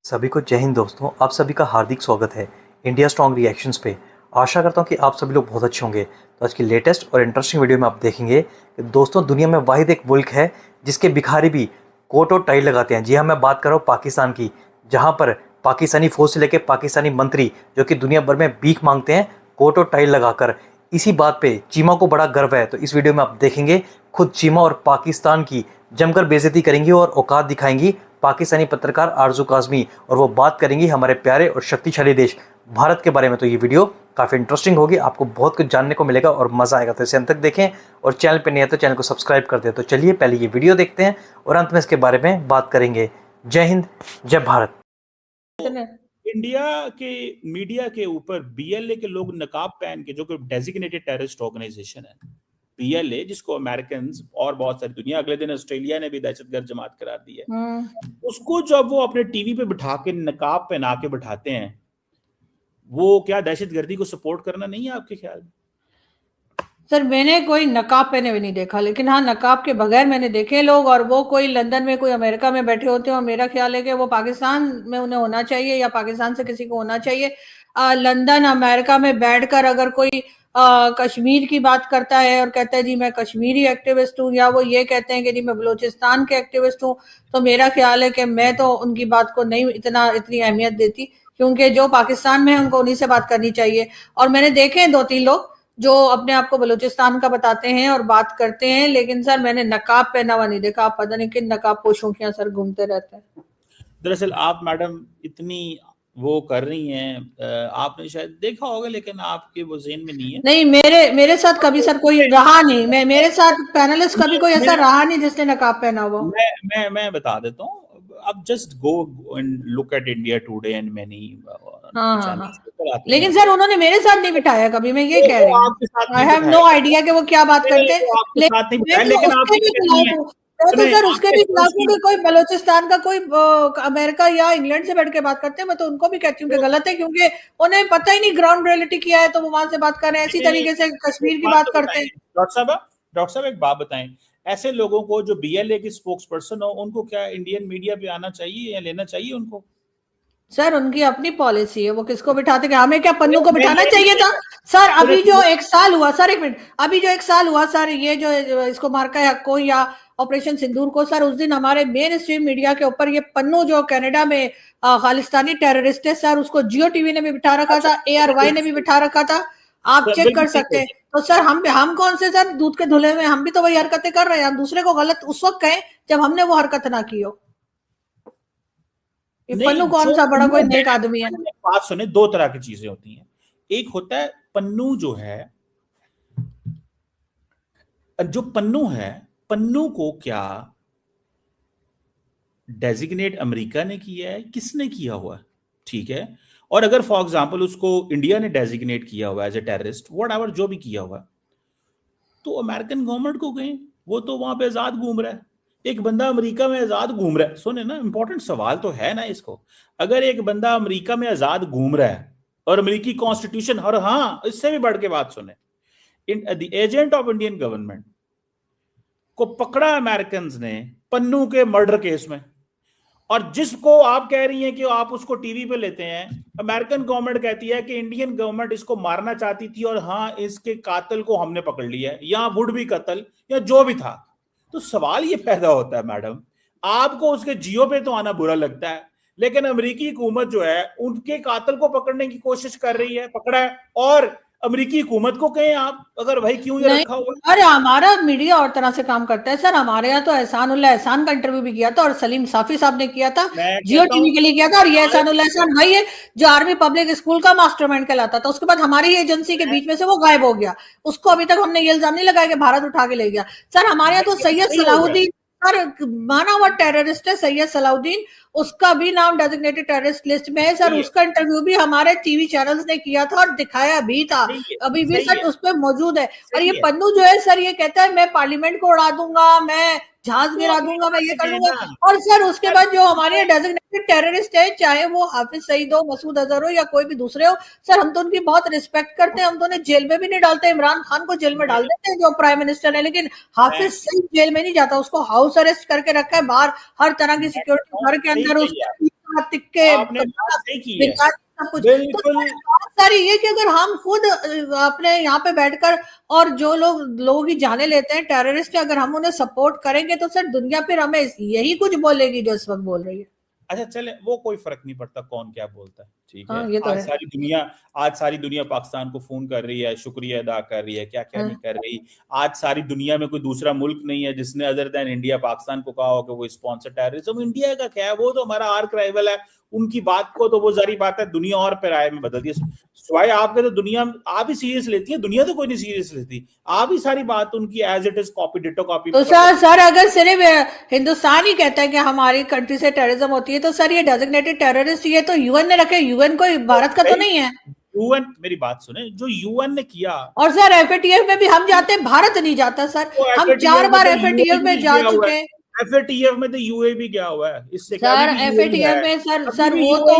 सभी को जय हिंद दोस्तों। आप सभी का हार्दिक स्वागत है इंडिया स्ट्रॉन्ग रिएक्शंस पे। आशा करता हूँ कि आप सभी लोग बहुत अच्छे होंगे। तो आज की लेटेस्ट और इंटरेस्टिंग वीडियो में आप देखेंगे कि दोस्तों दुनिया में वाहिद एक मुल्क है जिसके भिखारी भी कोट और टाई लगाते हैं। जी हाँ, मैं बात कर रहा हूँ पाकिस्तान की, जहाँ पर पाकिस्तानी फौज से लेकर पाकिस्तानी मंत्री जो कि दुनिया भर में भीख मांगते हैं कोट और टाई लगाकर। इसी बात पे चीमा को बड़ा गर्व है। तो इस वीडियो में आप देखेंगे खुद चीमा और पाकिस्तान की जमकर बेइज्जती करेंगी और औकात दिखाएंगी पाकिस्तानी पत्रकार आरजू काज़मी, और वो बात करेंगी हमारे प्यारे और शक्तिशाली देश भारत के बारे में। तो ये वीडियो काफ़ी इंटरेस्टिंग होगी, आपको बहुत कुछ जानने को मिलेगा और मज़ा आएगा। तो इसे अंत तक देखें और चैनल पर नहीं है तो चैनल को सब्सक्राइब कर दें। तो चलिए पहले ये वीडियो देखते हैं और अंत में इसके बारे में बात करेंगे। जय हिंद, जय भारत। इंडिया के मीडिया के ऊपर बीएलए के लोग नकाब पहन के, जो कि डेजिग्नेटेड टेररिस्ट ऑर्गेनाइजेशन है बीएलए, जिसको अमेरिकन और बहुत सारी दुनिया, अगले दिन ऑस्ट्रेलिया ने भी दहशतगर्द जमात करार दी है, उसको जब वो अपने टीवी पे बिठा के नकाब पहना के बिठाते हैं, वो क्या दहशतगर्दी को सपोर्ट करना नहीं है आपके ख्याल में? सर मैंने कोई नकाब पहने हुए नहीं देखा, लेकिन हाँ नकाब के बगैर मैंने देखे लोग, और वो कोई लंदन में कोई अमेरिका में बैठे होते हैं और मेरा ख्याल है कि वो पाकिस्तान में उन्हें होना चाहिए या पाकिस्तान से किसी को होना चाहिए। लंदन अमेरिका में बैठकर अगर कोई कश्मीर की बात करता है और कहता है जी मैं कश्मीरी एक्टिविस्ट हूँ, या वो ये कहते हैं कि जी मैं बलूचिस्तान के एक्टिविस्ट हूँ, तो मेरा ख्याल है कि मैं तो उनकी बात को नहीं इतनी अहमियत देती, क्योंकि जो पाकिस्तान में है उनको उन्हीं से बात करनी चाहिए। और मैंने देखे हैं 2-3 लोग जो अपने आप को बलूचिस्तान का बताते हैं और बात करते हैं, लेकिन सर मैंने नकाब पहना हुआ नहीं देखा। आप पता नहीं किन नकाब पोशों के सर घूमते रहते हैं। दरअसल आप मैडम इतनी वो कर रही हैं, आपने शायद देखा होगा, लेकिन आपके वो ज़हन में नहीं है। नहीं, मेरे साथ कभी सर कोई रहा नहीं, मेरे साथ पैनलिस्ट कभी कोई ऐसा रहा नहीं जिसने नकाब पहना हुआ। मैं बता देता हूँ। अब just go and look at India today and many channels पर आते हैं। लेकिन सर उन्होंने मेरे साथ नहीं बिठाया कभी, मैं ये कह रही हूँ। आई हैव नो आइडिया कि वो क्या बात करते हैं, तो सर उसके भी खिलाफ में कोई बलूचिस्तान का कोई अमेरिका या इंग्लैंड से बैठ के बात करते हैं, मैं तो उनको भी कहती हूँ कि गलत है, क्योंकि उन्हें पता ही नहीं ग्राउंड रियलिटी क्या है, तो वो वहां से बात कर रहे हैं। इसी तरीके से कश्मीर की बात करते हैं। डॉक्टर साहब एक बात बताएं, ऐसे लोगों को जो बीएलए के स्पोक्स पर्सन हो, उनको क्या इंडियन मीडिया पे आना चाहिए या लेना चाहिए उनको? सर उनकी अपनी पॉलिसी है, वो किसको बिठाते हैं। हमें क्या पन्नू को बिठाना चाहिए था? सर अभी जो 1 साल हुआ, सर एक मिनट, अभी जो 1 साल हुआ सर, ये जो इसको मार्का है को या ऑपरेशन सिंदूर को, सर उस दिन हमारे मेन स्ट्रीम मीडिया के ऊपर ये पन्नू जो कनाडा में खालिस्तानी टेररिस्ट है, सर उसको जियो टीवी ने भी बिठा रखा था, ARY ने भी बिठा रखा था, आप चेक कर सकते हैं। तो सर हम कौन से सर दूध के धुले में, हम भी तो वही हरकतें कर रहे हैं। हम दूसरे को गलत उस वक्त कहें जब हमने वो हरकत ना की हो। पन्नू कौन सा बड़ा कोई नेक आदमी है? बात सुने, 2 तरह की चीजें होती हैं। एक होता है पन्नू, जो पन्नू है, पन्नू को क्या डेजिग्नेट अमेरिका ने किया है, किसने किया हुआ है? ठीक है, और अगर फॉर एग्जांपल उसको इंडिया ने डेजिग्नेट किया हुआ एज ए टेररिस्ट, व्हाटएवर जो भी किया हुआ, तो अमेरिकन गवर्नमेंट को कहें, वो तो वहां पे आजाद घूम रहा है। एक बंदा अमेरिका में आजाद घूम रहा है, सुने ना, इंपॉर्टेंट सवाल तो है ना इसको। अगर एक बंदा अमेरिका में आजाद घूम रहा है और अमेरिकी कॉन्स्टिट्यूशन, और हाँ इससे भी बढ़ के बात सुने, the agent of Indian government को पकड़ा अमेरिकन ने पन्नू के मर्डर केस में, और जिसको आप कह रही हैं कि आप उसको टीवी पे लेते हैं, अमेरिकन गवर्नमेंट कहती है कि इंडियन गवर्नमेंट इसको मारना चाहती थी और हाँ इसके कातिल को हमने पकड़ लिया है, या वुड भी कत्ल या जो भी था। तो सवाल ये पैदा होता है मैडम, आपको उसके जियो पे तो आना बुरा लगता है, लेकिन अमेरिकी हुकूमत जो है उनके कातिल को पकड़ने की कोशिश कर रही है, पकड़ा है, और अमेरिकी हुकूमत को कहें आप, अगर भाई क्यों ये रखा हुआ? अरे हमारा मीडिया और तरह से काम करता है सर। हमारे यहाँ तो एहसान का इंटरव्यू भी किया था, और सलीम साफी साहब ने किया था, जियो टीवी के लिए किया था, और ये एहसान भाई है जो आर्मी पब्लिक स्कूल का मास्टरमाइंड कहलाता था। उसके बाद हमारी एजेंसी के बीच में से वो गायब हो गया, उसको अभी तक हमने ये इल्जाम नहीं लगाया कि भारत उठा के ले गया। सर हमारे यहाँ तो सैयद सलाहुद्दीन, सर माना हुआ टेररिस्ट है सैयद सलाहुद्दीन, उसका भी नाम डेजिग्नेटेड टेररिस्ट लिस्ट में है सर। उसका इंटरव्यू भी हमारे टीवी चैनल्स ने किया था और दिखाया भी था, अभी भी सर उस पर मौजूद है। और ये पन्नू जो है सर, ये कहता है मैं पार्लियामेंट को उड़ा दूंगा, मैं जहाज गिरा दूंगा, मैं ये कर दूंगा। और सर उसके बाद जो हमारे डेजिग्नेटेड टेररिस्ट है, चाहे वो हाफिज सईद हो, मसूद अजहर हो, या कोई भी दूसरे हो, सर हम तो उनकी बहुत रिस्पेक्ट करते हैं। हम तो उन्हें जेल में भी नहीं डालते, इमरान खान को जेल में डाल देते हैं जो प्राइम मिनिस्टर है, लेकिन हाफिज सईद जेल में नहीं जाता, उसको हाउस अरेस्ट करके रखा है, बाहर हर तरह की सिक्योरिटी घर के अंदर, उसके तिक्के आपने बात सही की है, सब कुछ। बिल्कुल। तो सारी ये कि अगर हम खुद अपने यहाँ पे बैठकर और जो लोगों की जाने लेते हैं टेररिस्ट, अगर हम उन्हें सपोर्ट करेंगे तो सर दुनिया फिर हमें यही कुछ बोलेगी जो इस वक्त बोल रही है। अच्छा चले, वो कोई फर्क नहीं पड़ता कौन क्या बोलता है, ठीक है। हाँ, ये तो आज है। सारी दुनिया पाकिस्तान को फोन कर रही है, शुक्रिया अदा कर रही है, क्या क्या नहीं कर रही। आज सारी दुनिया में कोई दूसरा मुल्क नहीं है जिसने अदर देन इंडिया पाकिस्तान को कहा हो कि वो स्पॉन्सर टेररिज्म। इंडिया का क्या है, वो तो हमारा आर्क राइवल है। उनकी बात को तो वो जारी बात है दुनिया और पे राय में बदल दी। स्वाय आपके तो दुनिया आप ही सीरियस लेती है, दुनिया तो कोई नहीं सीरियस लेती। आप ही सारी बात उनकी as it is copy ditto copy. तो सर अगर सिर्फ हिंदुस्तान ही कहता है कि हमारी कंट्री से टेररिज्म होती है तो सर ये डेजिग्नेटेड टेररिस्ट ये तो यूएन ने रखे, यूएन कोई भारत का तो नहीं है। यूएन, मेरी बात सुने, जो यूएन ने किया। और सर एफएटीएफ में भी हम जाते हैं, भारत नहीं जाता सर। हम 4 बार एफएटीएफ में जा चुके हैं। एफएटीएफ में तो यूएई भी गया हुआ है। इससे सर एफएटीएफ में सर वो तो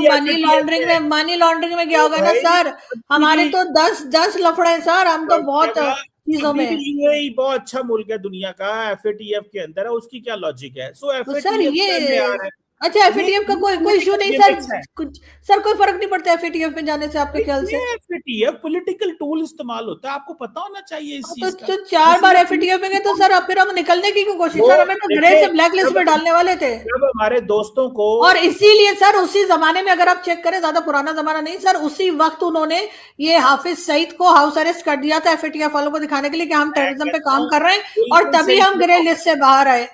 मनी लॉन्ड्रिंग में गया होगा ना सर। हमारे तो 10 लफड़े हैं सर, हम तो बहुत चीजों में। यूएई बहुत अच्छा मुल्क है दुनिया का, एफएटीएफ के अंदर है, उसकी क्या लॉजिक है। सो सर ये अच्छा एफएटीएफ का कोई इशू नहीं सर कोई फर्क नहीं पड़ता एफएटीएफ में जाने से आपके ख्याल से। एफएटीएफ पॉलिटिकल टूल इस्तेमाल होता है, आपको पता होना चाहिए इस चीज का। तो 4 बार एफएटीएफ में गए तो सर अब फिर हम निकलने की क्यों कोशिश, सर हमें तो घरे से ब्लैकलिस्ट में डालने वाले थे जब हमारे दोस्तों को। और इसीलिए सर उसी जमाने में अगर आप चेक करें, ज्यादा पुराना जमाना नहीं सर, उसी वक्त उन्होंने ये हाफिज सईद को हाउस अरेस्ट कर दिया था एफएटीएफ वालों को दिखाने के लिए कि हम टेररिज्म पे काम कर रहे हैं, और तभी हम ग्रे लिस्ट से बाहर आए।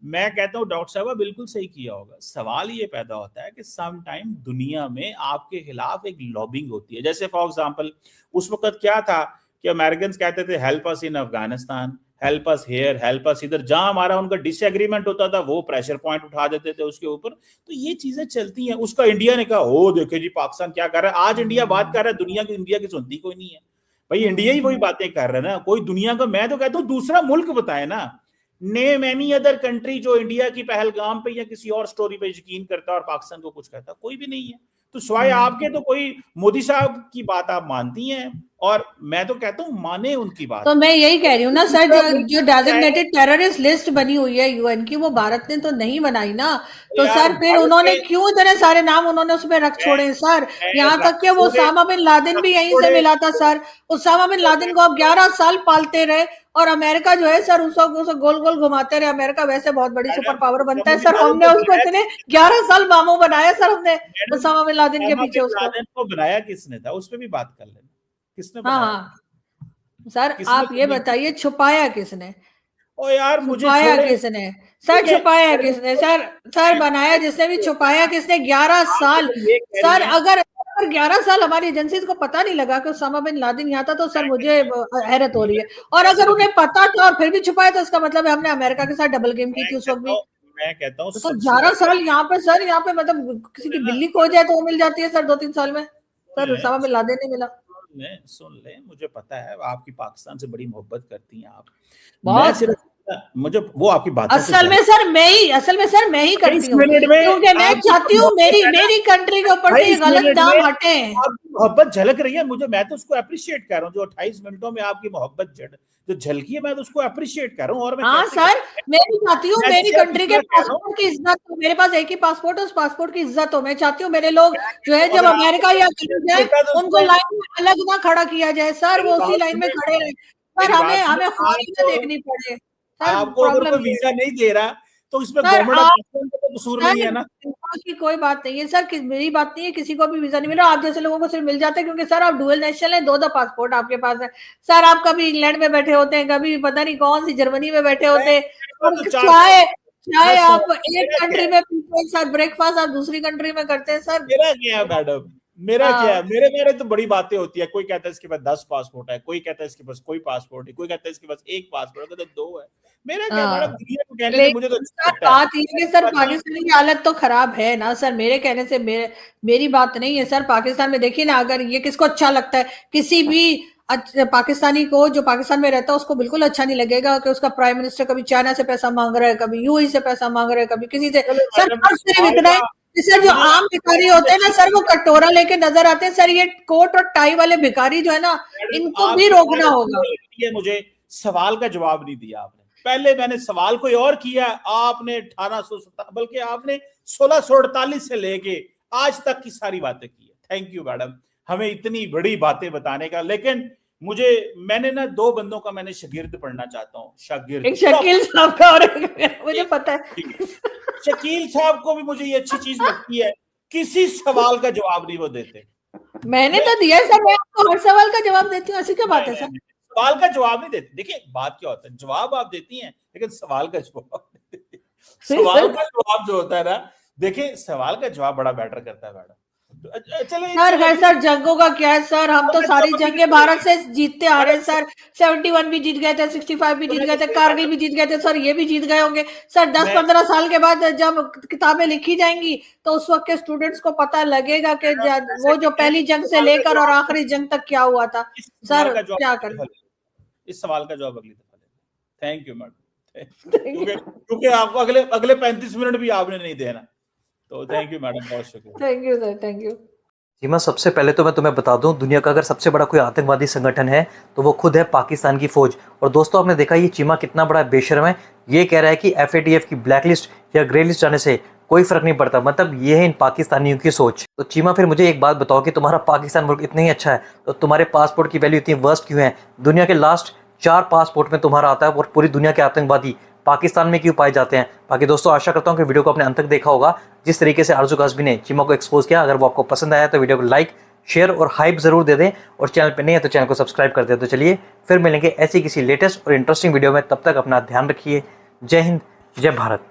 मैं कहता हूँ डॉक्टर साहब बिल्कुल सही किया होगा। सवाल ये पैदा होता है कि सम टाइम दुनिया में आपके खिलाफ एक लॉबिंग होती है। जैसे फॉर एग्जांपल उस वक्त क्या था कि अमेरिकन कहते थे help us in Afghanistan, help us here, help us इधर। जहां हमारा उनका डिसएग्रीमेंट होता था वो प्रेशर पॉइंट उठा देते थे उसके ऊपर। तो ये चीजें चलती हैं। उसका इंडिया ने कहा ओ देखे जी पाकिस्तान क्या कर रहा है। आज इंडिया बात कर रहा है, दुनिया की इंडिया की सुनती कोई नहीं है भाई। इंडिया ही वही बातें कर रहा है ना, कोई दुनिया का। मैं तो कहता हूँ दूसरा मुल्क बताए ना, नेम एनी अदर कंट्री जो इंडिया की पहलगाम पे या किसी और स्टोरी पे यकीन करता है और पाकिस्तान को कुछ कहता, कोई भी नहीं है। तो स्वाय आपके तो कोई मोदी साहब की बात आप मानती हैं, और मैं तो कहता हूँ माने उनकी बात। तो मैं यही कह रही हूँ ना सर, जो डेजिग्नेटेड टेररिस्ट लिस्ट बनी हुई है यूएन की, वो भारत ने तो नहीं बनाई ना। तो सर फिर उन्होंने क्यों इतने सारे नाम उन्होंने उसमें रख छोड़े सर। यहाँ तक कि वो उसामा बिन लादेन भी यहीं से मिला था सर। उसामा बिन लादेन को आप 11 साल पालते रहे, और अमेरिका जो है सर उसको गोल गोल घुमाते रहे। अमेरिका वैसे बहुत बड़ी सुपर पावर बनता है सर, हमने उसको इतने 11 साल मामू बनाया सर हमने उसामा बिन लादेन के पीछे। उसको बनाया किसने था, उस पर भी बात कर लेना, किसने बनाया? हाँ सर आप ये बताइए छुपाया किसने? ओ यार मुझे छुपाया किसने सर? छुपाया किसने सर बनाया जिसने भी, छुपाया किसने? 11 साल सर। अगर 11 साल हमारी एजेंसीज को पता नहीं लगा कि उसामा बिन लादेन यहाँ था तो सर मुझे हैरत हो रही है। और अगर उन्हें पता था और फिर भी छुपाया तो इसका मतलब है हमने अमेरिका के साथ डबल गेम की थी उस वक्त भी। मैं कहता हूँ तो 11 साल यहाँ पे सर, यहाँ पे मतलब किसी की बिल्ली खो जाए तो वो मिल जाती है सर 2-3 साल में। सर उसामा बिन लादेन नहीं मिला। सुन ले, मुझे पता है आपकी पाकिस्तान से बड़ी मोहब्बत करती हैं आप। बहुत सिर्फ मुझे वो आपकी बात असल में सर मैं ही करती हूँ, क्योंकि मैं चाहती हूँ मेरी कंट्री के ऊपर से गलत दाम हटे। मोहब्बत झलक रही है मुझे, मैं तो उसको अप्रिशिएट कर रहा हूँ। जो 28 मिनटों में आपकी मोहब्बत जो झलकी है, मैं तो उसको अप्रिशिएट कर रहा हूँ। और मैं हाँ सर मैं भी चाहती हूँ मेरी कंट्री के पासपोर्ट की इज्जत हो। मेरे पास एक ही पासपोर्ट है, उस पासपोर्ट की इज्जत हो। मैं चाहती हूँ मेरे लोग जो है जब अमेरिका या जाए उनको लाइन में अलग ना खड़ा किया जाए सर, वो उसी लाइन में खड़े रहे सर। हमें ख्वाहिशें देखनी पड़े। आपको अगर कोई वीजा नहीं दे रहा तो इसमें गवर्नमेंट का कसूर नहीं है ना। की कोई बात नहीं है सर, मेरी बात नहीं है, किसी को भी वीजा नहीं मिला। आप जैसे लोगों को सिर्फ मिल जाते हैं क्योंकि सर आप डुअल नेशनल हैं, 2 पासपोर्ट आपके पास है सर। आप कभी इंग्लैंड में बैठे होते हैं, कभी पता नहीं कौन सी जर्मनी में बैठे होते हैं। चाहे आप एक कंट्री में एक साथ ब्रेकफास्ट आप दूसरी कंट्री में करते हैं सर। मेरा क्या है मैडम, मेरा क्या है, मेरे तो बड़ी बातें होती है। कोई कहता है इसके पास 10 पासपोर्ट है, कोई कहता है इसके पास कोई पासपोर्ट है, कोई कहता है इसके पास 1 पासपोर्ट है, तो 2 है। मेरा क्या मैडम, दुनिया को कहने से मुझे तो बात ये कि सर पाकिस्तान की हालत तो खराब है ना सर। मेरे कहने से मेरी बात नहीं है सर। पाकिस्तान में देखिए ना, अगर ये किसको अच्छा लगता है, किसी भी पाकिस्तानी को जो पाकिस्तान में रहता है उसको बिल्कुल अच्छा नहीं लगेगा कि उसका प्राइम मिनिस्टर कभी चाइना से पैसा मांग रहा है, कभी यूएई से पैसा मांग रहा है, कभी किसी से। सर सिर्फ इतना है सर, जो आम भिखारी होते हैं ना सर, वो कटोरा लेके नजर आते हैं सर। ये कोट और टाई वाले भिखारी जो है ना, इनको भी रोकना होगा। मुझे सवाल का जवाब नहीं दिया आपने। पहले मैंने सवाल कोई और किया, आपने 1870 बल्कि आपने 1648 से लेके आज तक की सारी बातें की है। थैंक यू मैडम, हमें इतनी बड़ी बातें बताने का। लेकिन मैंने ना दो बंदों का मैंने शागिर्द पढ़ना चाहता हूँ। शागिर्द एक शकील साहब का और मुझे पता है शकील साहब को भी मुझे ये अच्छी चीज लगती है, किसी सवाल का जवाब नहीं वो देते। मैंने तो दिया सर, मैं आपको हर सवाल का जवाब देती हूँ, ऐसी क्या बात है सर? सवाल का जवाब नहीं देते। देखिए बात क्या होता है, जवाब आप देती हैं लेकिन सवाल का जवाब नहीं देती। सवाल का जवाब जो होता है ना, देखिए सवाल का जवाब बड़ा मैटर करता है मैडम। सर सर जंगों का क्या है सर, हम तो सारी जंगें भारत से जीतते आ रहे हैं सर। 71 भी जीत गए थे, 65 भी जीत गए थे, कारगिल भी जीत गए थे सर, ये भी जीत गए होंगे सर। 10-15 साल के बाद जब किताबें लिखी जाएंगी तो उस वक्त के स्टूडेंट्स को पता लगेगा कि वो जो पहली जंग से लेकर और आखिरी जंग तक क्या हुआ था। सर क्या करें, इस सवाल का जवाब अगली दफा। थैंक यू मैडम, क्योंकि आपको अगले 35 मिनट भी आपने नहीं देना, तो थैंक यू मैडम, बहुत शुक्रिया। Thank you sir, thank you. Cheema, सबसे पहले तो मैं तुम्हें बता दूं, दुनिया का अगर सबसे बड़ा कोई आतंकवादी संगठन है तो वो खुद है पाकिस्तान की फौज। और दोस्तों आपने देखा ये चीमा कितना बड़ा बेशर्म है, ये कह रहा है कि FATF की ब्लैक लिस्ट या ग्रे लिस्ट जाने से कोई फर्क नहीं पड़ता। मतलब ये है इन पाकिस्तानियों की सोच। तो चीमा फिर मुझे एक बात बताओ कि तुम्हारा पाकिस्तान मुल्क इतना ही अच्छा है तो तुम्हारे पासपोर्ट की वैल्यू इतनी वर्स्ट क्यों है? दुनिया के लास्ट 4 पासपोर्ट में तुम्हारा आता है और पूरी दुनिया के आतंकवादी पाकिस्तान में क्यों पाए जाते हैं? बाकी दोस्तों आशा करता हूँ कि वीडियो को आपने अंत तक देखा होगा। जिस तरीके से आरजू कासबी ने चीमा को एक्सपोज किया, अगर वो आपको पसंद आया तो वीडियो को लाइक, शेयर और हाइप जरूर दे दें, और चैनल पे नहीं है तो चैनल को सब्सक्राइब कर दें। तो चलिए फिर मिलेंगे ऐसी किसी लेटेस्ट और इंटरेस्टिंग वीडियो में, तब तक अपना ध्यान रखिए। जय हिंद, जय भारत।